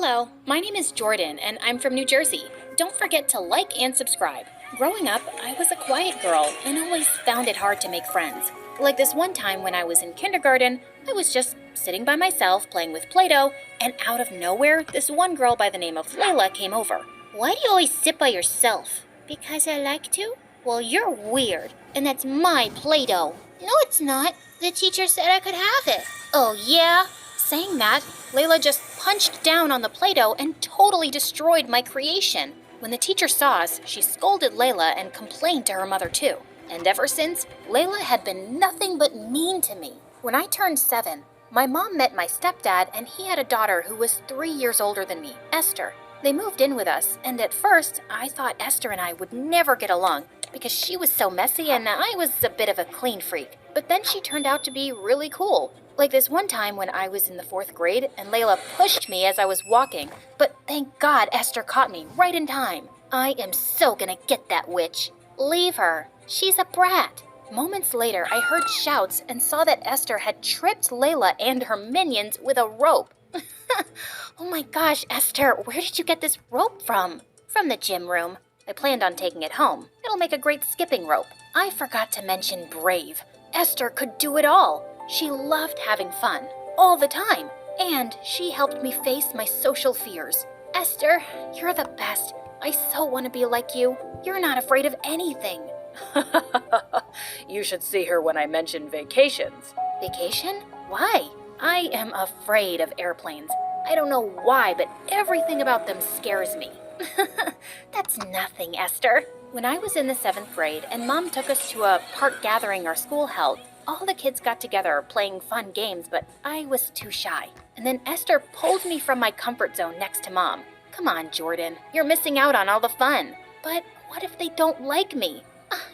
Hello, my name is Jordan, and I'm from New Jersey. Don't forget to like and subscribe. Growing up, I was a quiet girl and always found it hard to make friends. Like this one time when I was in kindergarten, I was just sitting by myself playing with Play-Doh, and out of nowhere, this one girl by the name of Layla came over. Why do you always sit by yourself? Because I like to? Well, you're weird, and that's my Play-Doh. No, it's not. The teacher said I could have it. Oh, yeah? Saying that, Layla just punched down on the Play-Doh and totally destroyed my creation. When the teacher saw us, she scolded Layla and complained to her mother too. And ever since, Layla had been nothing but mean to me. When I turned 7, my mom met my stepdad, and he had a daughter who was 3 years older than me, Esther. They moved in with us, and at first, I thought Esther and I would never get along because she was so messy and I was a bit of a clean freak. But then she turned out to be really cool. Like this one time when I was in the 4th grade and Layla pushed me as I was walking, but thank God Esther caught me right in time. I am so gonna get that witch. Leave her. She's a brat. Moments later, I heard shouts and saw that Esther had tripped Layla and her minions with a rope. Oh my gosh, Esther, where did you get this rope from? From the gym room. I planned on taking it home. It'll make a great skipping rope. I forgot to mention brave. Esther could do it all. She loved having fun, all the time, and she helped me face my social fears. Esther, you're the best. I so want to be like you. You're not afraid of anything. You should see her when I mention vacations. Vacation? Why? I am afraid of airplanes. I don't know why, but everything about them scares me. That's nothing, Esther. When I was in the 7th grade and Mom took us to a park gathering our school held, all the kids got together playing fun games, but I was too shy. And then Esther pulled me from my comfort zone next to Mom. Come on, Jordan, you're missing out on all the fun. But what if they don't like me?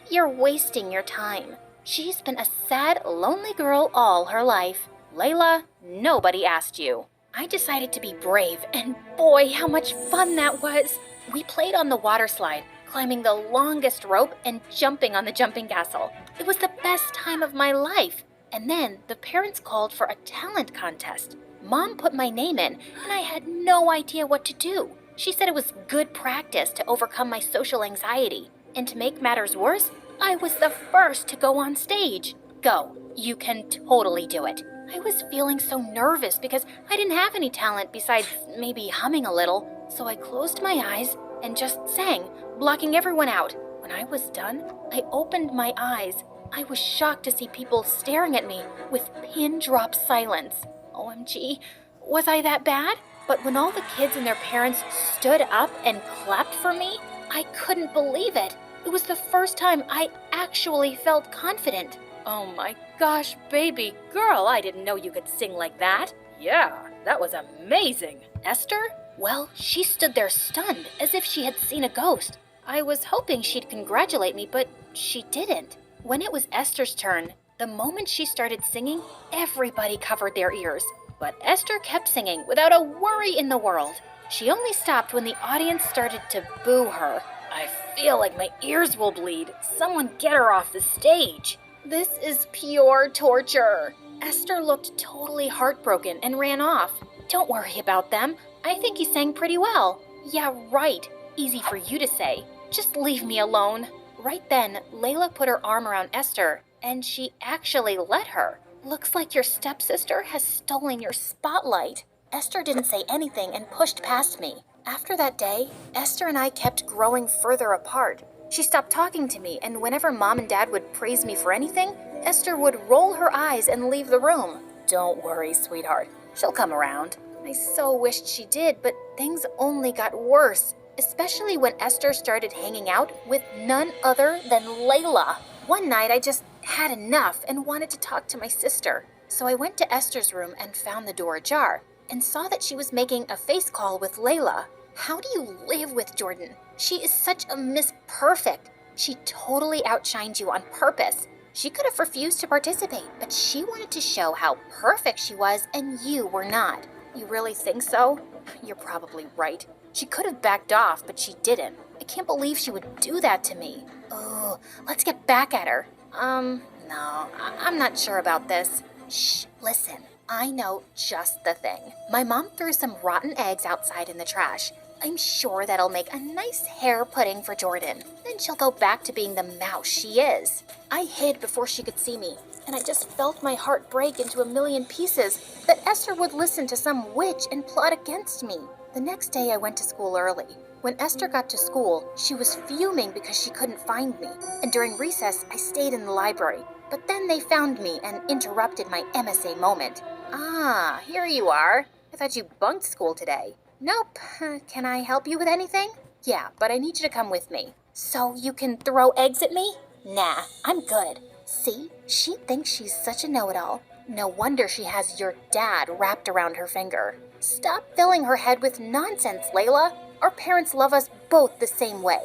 You're wasting your time. She's been a sad, lonely girl all her life. Layla, nobody asked you. I decided to be brave, and boy, how much fun that was. We played on the water slide, climbing the longest rope and jumping on the jumping castle. It was the best time of my life. And then the parents called for a talent contest. Mom put my name in, and I had no idea what to do. She said it was good practice to overcome my social anxiety. And to make matters worse, I was the first to go on stage. Go, you can totally do it. I was feeling so nervous because I didn't have any talent besides maybe humming a little. So I closed my eyes and just sang, blocking everyone out. When I was done, I opened my eyes. I was shocked to see people staring at me with pin-drop silence. OMG, was I that bad? But when all the kids and their parents stood up and clapped for me, I couldn't believe it. It was the first time I actually felt confident. Oh my gosh, baby girl, I didn't know you could sing like that. Yeah, that was amazing. Esther? Well, she stood there stunned, as if she had seen a ghost. I was hoping she'd congratulate me, but she didn't. When it was Esther's turn, the moment she started singing, everybody covered their ears. But Esther kept singing without a worry in the world. She only stopped when the audience started to boo her. I feel like my ears will bleed. Someone get her off the stage. This is pure torture. Esther looked totally heartbroken and ran off. Don't worry about them. I think he sang pretty well. Yeah, right. Easy for you to say. Just leave me alone. Right then, Layla put her arm around Esther, and she actually let her. Looks like your stepsister has stolen your spotlight. Esther didn't say anything and pushed past me. After that day, Esther and I kept growing further apart. She stopped talking to me, and whenever Mom and Dad would praise me for anything, Esther would roll her eyes and leave the room. Don't worry, sweetheart. She'll come around. I so wished she did, but things only got worse, especially when Esther started hanging out with none other than Layla. One night, I just had enough and wanted to talk to my sister. So I went to Esther's room and found the door ajar, and saw that she was making a face call with Layla. How do you live with Jordan? She is such a Miss Perfect. She totally outshined you on purpose. She could have refused to participate, but she wanted to show how perfect she was and you were not. You really think so? You're probably right. She could have backed off, but she didn't. I can't believe she would do that to me. Oh, let's get back at her. No, I'm not sure about this. Shh, listen. I know just the thing. My mom threw some rotten eggs outside in the trash. I'm sure that'll make a nice hair pudding for Jordan. Then she'll go back to being the mouse she is. I hid before she could see me, and I just felt my heart break into a million pieces that Esther would listen to some witch and plot against me. The next day I went to school early. When Esther got to school, she was fuming because she couldn't find me, and during recess I stayed in the library. But then they found me and interrupted my MSA moment. Ah, here you are. I thought you bunked school today. Nope. Can I help you with anything? Yeah, but I need you to come with me. So you can throw eggs at me? Nah, I'm good. See, she thinks she's such a know-it-all. No wonder she has your dad wrapped around her finger. Stop filling her head with nonsense, Layla. Our parents love us both the same way.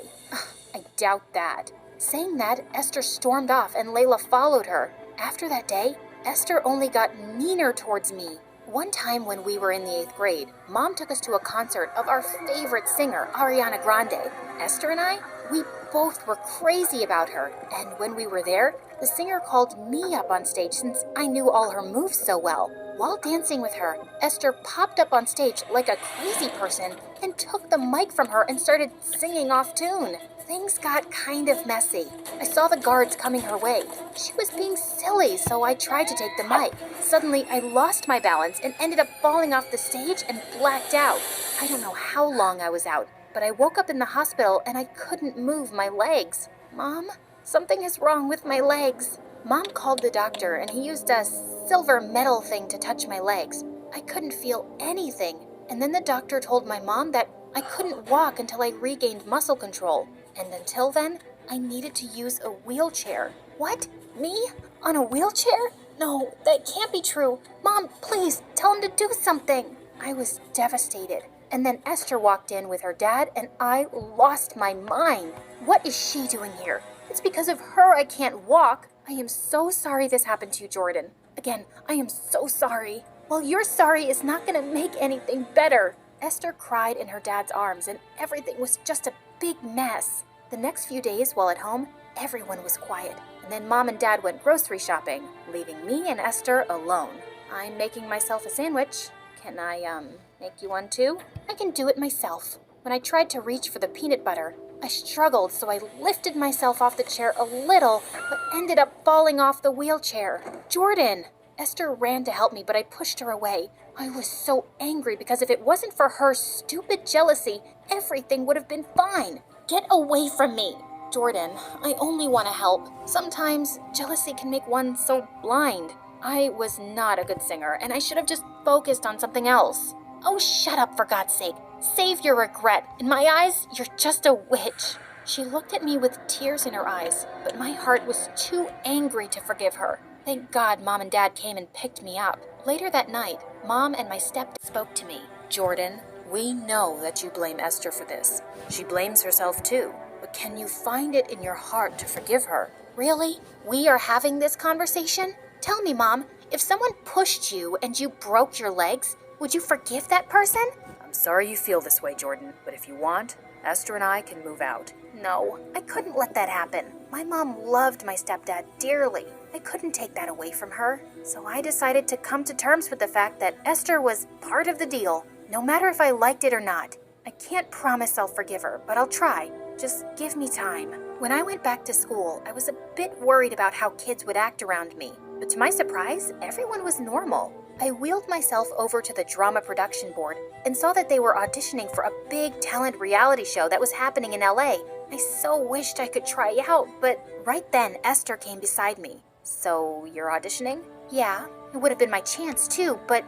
I doubt that. Saying that, Esther stormed off and Layla followed her. After that day, Esther only got meaner towards me. One time when we were in the 8th grade, Mom took us to a concert of our favorite singer, Ariana Grande. Esther and I, we both were crazy about her, and when we were there, the singer called me up on stage since I knew all her moves so well. While dancing with her, Esther popped up on stage like a crazy person and took the mic from her and started singing off tune. Things got kind of messy. I saw the guards coming her way. She was being silly, so I tried to take the mic. Suddenly, I lost my balance and ended up falling off the stage and blacked out. I don't know how long I was out, but I woke up in the hospital and I couldn't move my legs. Mom, something is wrong with my legs. Mom called the doctor and he used a silver metal thing to touch my legs. I couldn't feel anything. And then the doctor told my mom that I couldn't walk until I regained muscle control. And until then, I needed to use a wheelchair. What? Me? On a wheelchair? No, that can't be true. Mom, please, tell him to do something. I was devastated. And then Esther walked in with her dad, and I lost my mind. What is she doing here? It's because of her I can't walk. I am so sorry this happened to you, Jordan. Again, I am so sorry. Well, your sorry is not going to make anything better. Esther cried in her dad's arms, and everything was just a big mess. The next few days while at home, everyone was quiet, and then Mom and Dad went grocery shopping, leaving me and Esther alone. I'm making myself a sandwich. Can I, make you one too? I can do it myself. When I tried to reach for the peanut butter, I struggled, so I lifted myself off the chair a little, but ended up falling off the wheelchair. Jordan! Esther ran to help me, but I pushed her away. I was so angry because if it wasn't for her stupid jealousy, everything would have been fine. Get away from me! Jordan, I only want to help. Sometimes jealousy can make one so blind. I was not a good singer, and I should have just focused on something else. Oh, shut up, for God's sake. Save your regret. In my eyes, you're just a witch. She looked at me with tears in her eyes, but my heart was too angry to forgive her. Thank God Mom and Dad came and picked me up. Later that night, Mom and my stepdad spoke to me. Jordan, we know that you blame Esther for this. She blames herself too, but can you find it in your heart to forgive her? Really? We are having this conversation? Tell me, Mom, if someone pushed you and you broke your legs, would you forgive that person? I'm sorry you feel this way, Jordan, but if you want, Esther and I can move out. No, I couldn't let that happen. My mom loved my stepdad dearly. I couldn't take that away from her. So I decided to come to terms with the fact that Esther was part of the deal, no matter if I liked it or not. I can't promise I'll forgive her, but I'll try. Just give me time. When I went back to school, I was a bit worried about how kids would act around me. But to my surprise, everyone was normal. I wheeled myself over to the drama production board and saw that they were auditioning for a big talent reality show that was happening in LA. I so wished I could try out, but right then Esther came beside me. So, you're auditioning? Yeah, it would have been my chance too, but,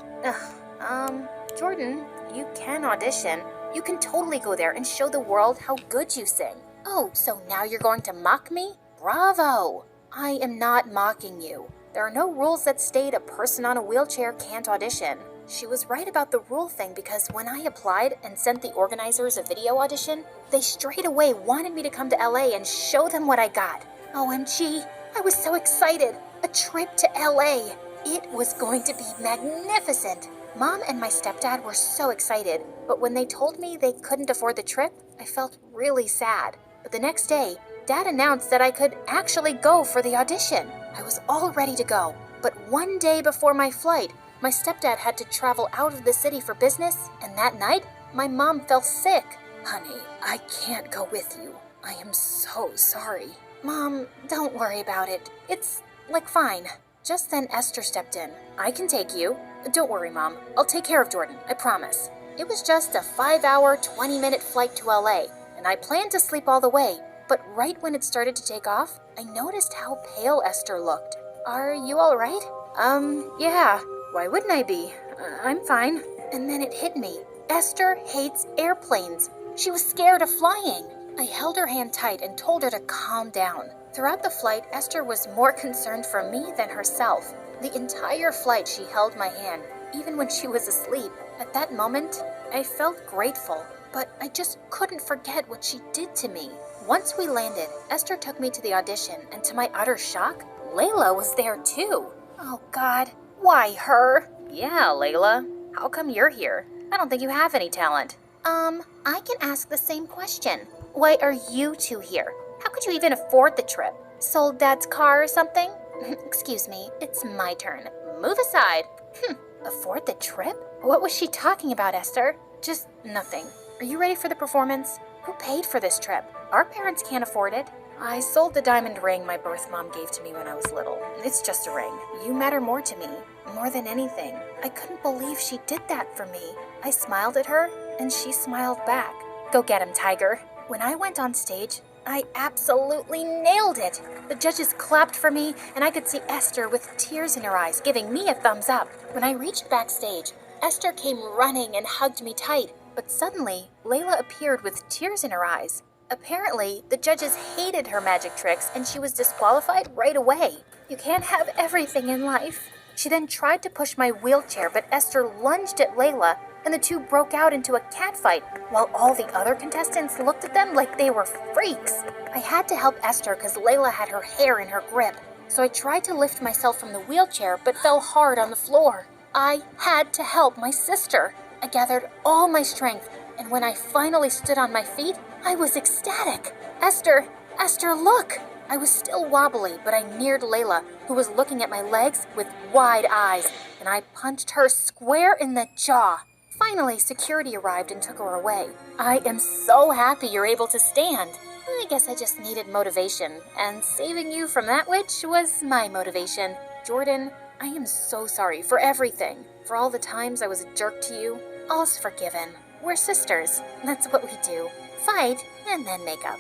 Jordan, you can audition. You can totally go there and show the world how good you sing. Oh, so now you're going to mock me? Bravo! I am not mocking you. There are no rules that state a person on a wheelchair can't audition. She was right about the rule thing because when I applied and sent the organizers a video audition, they straight away wanted me to come to LA and show them what I got. OMG, I was so excited. A trip to LA. It was going to be magnificent. Mom and my stepdad were so excited, but when they told me they couldn't afford the trip, I felt really sad. But the next day, Dad announced that I could actually go for the audition. I was all ready to go, but one day before my flight, My stepdad had to travel out of the city for business, and that night, my mom fell sick. Honey, I can't go with you. I am so sorry. Mom, don't worry about it. It's, fine. Just then Esther stepped in. I can take you. Don't worry, Mom. I'll take care of Jordan, I promise. It was just a 5-hour, 20-minute flight to LA, and I planned to sleep all the way. But right when it started to take off, I noticed how pale Esther looked. Are you all right? Yeah. Why wouldn't I be? I'm fine. And then it hit me. Esther hates airplanes. She was scared of flying. I held her hand tight and told her to calm down. Throughout the flight, Esther was more concerned for me than herself. The entire flight she held my hand, even when she was asleep. At that moment, I felt grateful, but I just couldn't forget what she did to me. Once we landed, Esther took me to the audition, and to my utter shock, Layla was there too. Oh God, why her? Yeah, Layla. How come you're here? I don't think you have any talent. I can ask the same question. Why are you two here? How could you even afford the trip? Sold Dad's car or something? Excuse me, it's my turn. Move aside. Afford the trip? What was she talking about, Esther? Just nothing. Are you ready for the performance? Who paid for this trip? Our parents can't afford it. I sold the diamond ring my birth mom gave to me when I was little. It's just a ring. You matter more to me, more than anything. I couldn't believe she did that for me. I smiled at her, and she smiled back. Go get him, Tiger. When I went on stage, I absolutely nailed it. The judges clapped for me, and I could see Esther with tears in her eyes, giving me a thumbs up. When I reached backstage, Esther came running and hugged me tight. But suddenly, Layla appeared with tears in her eyes. Apparently, the judges hated her magic tricks, and she was disqualified right away. You can't have everything in life. She then tried to push my wheelchair, but Esther lunged at Layla, and the two broke out into a catfight, while all the other contestants looked at them like they were freaks. I had to help Esther because Layla had her hair in her grip, so I tried to lift myself from the wheelchair but fell hard on the floor. I had to help my sister. I gathered all my strength, and when I finally stood on my feet, I was ecstatic. Esther, look! I was still wobbly, but I neared Layla, who was looking at my legs with wide eyes, and I punched her square in the jaw. Finally, security arrived and took her away. I am so happy you're able to stand. I guess I just needed motivation, and saving you from that witch was my motivation. Jordan, I am so sorry for everything. For all the times I was a jerk to you, all's forgiven. We're sisters. That's what we do. Fight and then make up.